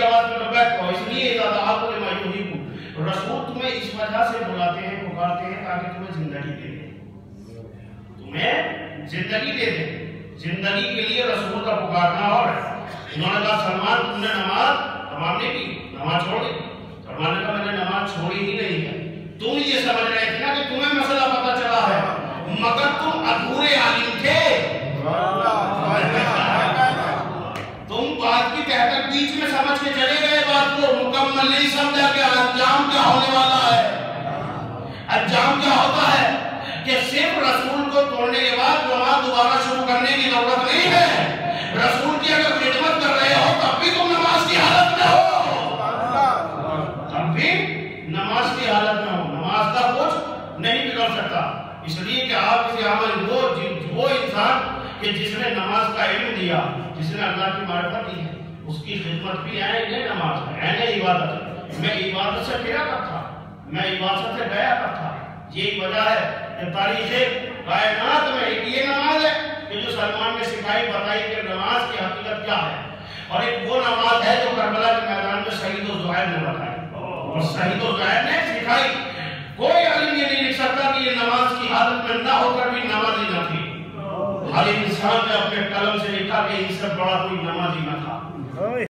آواز میں لبیک کہو، اس لیے اذا دعاکم لما یحییکم، رسول تمہیں اس وجہ سے بلاتے ہیں، پکارتے ہیں تاکہ تمہیں زندگی دے دیں، تمہیں زندگی دے دیں۔ زندگی کے لیے رسول کا پکارنا اور ہے۔ انہوں نے کہا سلمان تم نے نماز تمام نہیں کی، نماز چھوڑ دی۔ سلمان نے کہا میں نے نماز چھوڑی ہی نہیں ہے، تم یہ سمجھ رہے تھے نا کہ تمہیں مسئلہ پتہ چلا ہے، مگر تم ادھورے عالم تھے، تم بات کی تہ تک بیچ میں سمجھ کے چلے گئے، بات کو مکمل نہیں سمجھا کہ انجام کیا ہونے والا ہے۔ انجام کیا ہوتا ہے کہ صرف رسول کو توڑنے کے بعد نماز دوبارہ شروع کرنے کی ضرورت نہیں ہے۔ رسول کی اگر خدمت کر رہے ہو تب بھی تم نماز کی حالت میں ہو، تب بھی نماز کی حالت میں ہو، نماز کا کچھ نہیں بگڑ سکتا۔ اس لیے کہ آپ سے عمل وہ انسان کہ جس نے نماز کا علم دیا، جس نے اللہ کی معرفت دی ہے، اس کی خدمت بھی عین نماز ہے، عین عبادت ہے۔ میں عبادت سے پھرا کر تھا، میں عبادت سے گیا کر تھا۔ یہ وجہ ہے کہ تاریخ کائنات میں ایک یہ نماز ہے کہ جو سلمان نے سکھائی بتائی کہ نماز کی حقیقت کیا ہے، اور ایک وہ نماز ہے جو کربلا کے میدان میں شہید و زہیر نے بتائی اور شہید و زہیر نے سکھائی۔ کوئی عالم یہ نہیں لکھ سکتا کہ یہ نماز کی حالت میں نہ ہو کر بھی نمازی نہ تھی۔ ہر انسان نے اپنے قلم سے لکھا کہ اس سے بڑا کوئی نمازی نہ تھا۔